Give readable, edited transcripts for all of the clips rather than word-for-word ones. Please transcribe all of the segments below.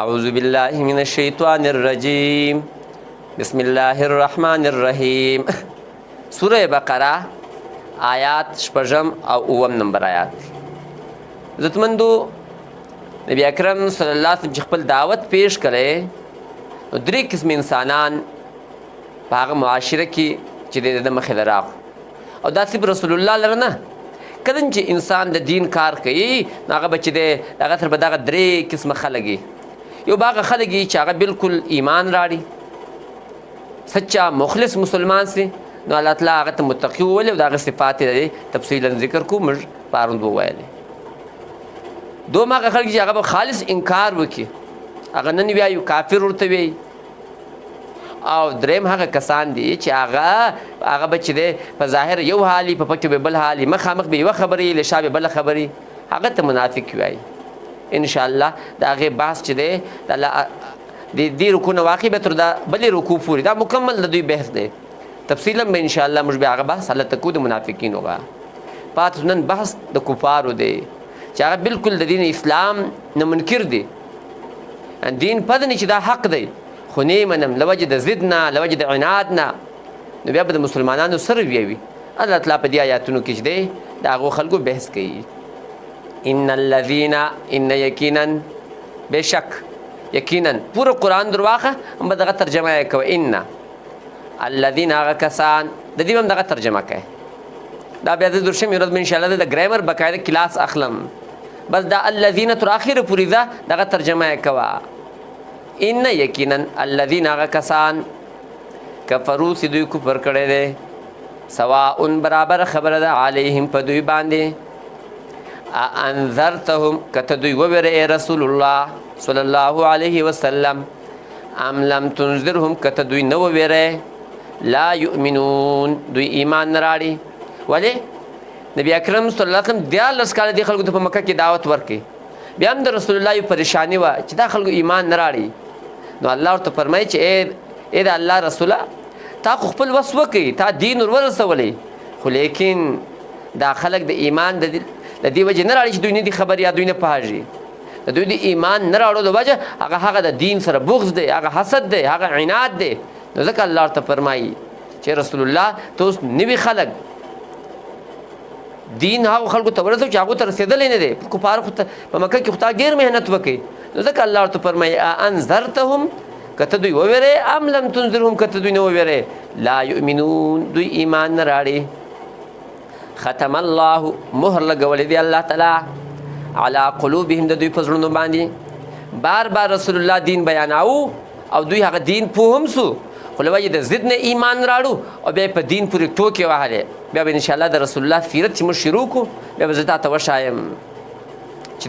اعوذ باللہ من الشیطان الرجیم بسم اللہ الرحمن الرحیم. سورہ بقرہ آیات شپږم او اووم نمبر آیات. عزتمندو نبی اکرم صلی الله علیه وسلم چې خپل دعوت پیش کړی نو درې قسم انسانان په هغه معاشره کې چې د مخې له راغلو او دا صرف رسول الله لره نه، کله چې انسان د دین کار کوي نو هغه به چې دی هغه سره به دغه درې قسمه خلک وي. یو به هغه خلک وي چې هغه بالکل ایمان راړي، سچا مخلص مسلمان سي، نو الله تعالی هغه ته متقي وویل او د هغه صفات یې تفصیلا ذکر کو موږ پاروند وویلې. دوم هغه خلک چې هغه به خالص انکار وکړي، هغه نن وایي کافر ورته وایي. او دریم هغه کسان دي چې هغه به چې دی په ظاهر یو حالي په پکې به بل حالي، مخامخ به یوه خبرې له شا به بله خبرې، هغه ته منافق وایي. انشاءالله د هغې بحث چې دی د دې رکو نه واقع به تر دا بلې رکو پورې دا مکمل د دوی بحث دی. تفصیلا به انشاءالله موږ به هغه بحث هلته کوو د منافقینو به. پاتې نن بحث د کفارو دی چې هغه بالکل د دین اسلام نه منکر دي، دین پدنې چې دا حق دی خو نه منم لوجه د ضد نه، لوجه د عناد نه، نو بیا به د مسلمانانو سره ویوي. الله تعالی په دې آیاتونو کې چې دی د هغو خلکو بحث کوي. ان الذین ان یقینا بشک یقینا پوره قرآن در واخه هم به دغه ترجمه یې کوه. ان الذین هغه کسان د دې هم دغه ترجمه کوي. دا بیا د درشمې ورځ به انشاءالله د ګرامر باقاعده کلاس اخلم، بس دا الذین تر اخره پورې ده دغه ترجمه یې کوه. ان یقینا الذین هغه کسان کفرو چې دوی کفر کړی دی، سواء برابر خبره ده علیهم په دوی باندې، انذرتهم کته دوی وویرې رسول الله صلی الله علیه وسلم، ام لم تنذرهم کته دوی نه وویرې لا یؤمنون دوی ایمان نه راړي. ولې نبی اکرم صلی الله علیه وسلم 14 کاله دې خلکو ته په مکه کې دعوت ورکړي، بیا هم د رسول الله یو پریشاني وه چې دا خلکو ایمان نه راړي. نو الله ورته فرمایي چې ای د الله رسوله تا خو خپل وس وکړي، تا دین ورسولی، خو لیکن دا خلک د ایمان د دې وجې نه راړي چې دوی نه دي خبر یا دوی نه پوهېږي، د دوی د ایمان نه راوړو د وجه هغه د دین سره بغض دی، هغه حسد دی، هغه عناد دی. نو ځکه الله ورته فرمایي چې رسول الله ته اوس نوي خلک دین هغو خلکو ته ورسوي چې هغو ته رسېدلی نه دی. کفارو په مکه کې خو تا ډېر محنت وکړي، نو ځکه الله ورته فرمایي انذرتهم که ته دوی وویرې ام لم تنذرهم که ته دوی نه وویرې لا یؤمنون دوی ایمان نه راړي. ختم الله مهر لګولی دی الله تعالی علی قلوبهم د دوی په زړونو باندې. بار بار رسول الله دین بیاناو او دوی هغه دین پوه هم سو، خو له وجې د ضد نه ایمان راړو او بیا په دین پورې ټوکې وهلې. بیا به انشاءالله د رسول الله سیرت چې موږ شروع کړو بیا به زه تا ته وښایم چې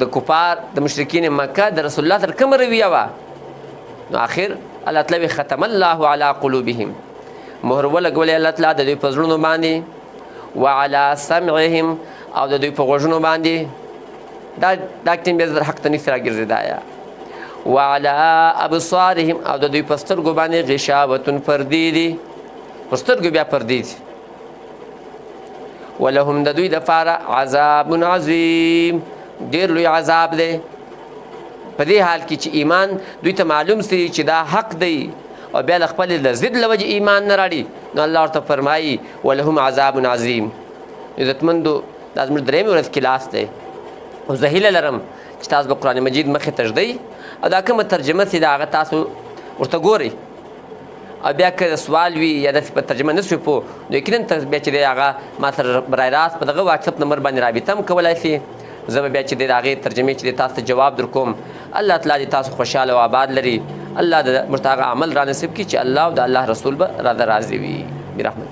د کفار د مشرکین مکه د رسول الله سره کومه رویه وه. نو آخر الله تعالی ختم الله علی قلوبهم مهر ولګولی الله تعالی د دوی په زړونو باندې، وعلى سمعهم او د دوی په غوږونو باندې. دا ټیم بیا زر حق ته نسي راګرځېدا. وعلى ابصارهم او د دوی په سترګو باندې غشاوتون پردې دي، په سترګو بیا پردې دي. ولهم د دوی دپاره عذاب عظیم ډېر لوی عذاب دی. په دې حال کې چې ایمان دوی ته معلوم سي چې دا حق دی او بیا له خپل د ضد له وجې ایمان نه راړي، نو الله ورته فرمایي ولهم عذاب عظیم. عزتمندو دا زموږ درېیمې ورځ کلاس دی او زه هیله لرم چې تاسو به قرآن مجید مخې ته ږدئ او دا کومه ترجمه چې د هغه تاسو ورته ګورئ او بیا که سوال وي یا داسې په ترجمه نه سوې پوه نو یقینا تاسو بیا چې دی هغه ما سره برای راست په دغه واټسپ نمبر باندې رابطه هم کولی سي. زه به بیا چې دی د هغې ترجمې چې دی تاسو ته جواب در کوم. الله تعالی دې تاسو خوشحاله او آباد لري. الله د موږ ته هغه عمل را نصیب کړي چې الله او د الله رسول به راضي وي برحمت.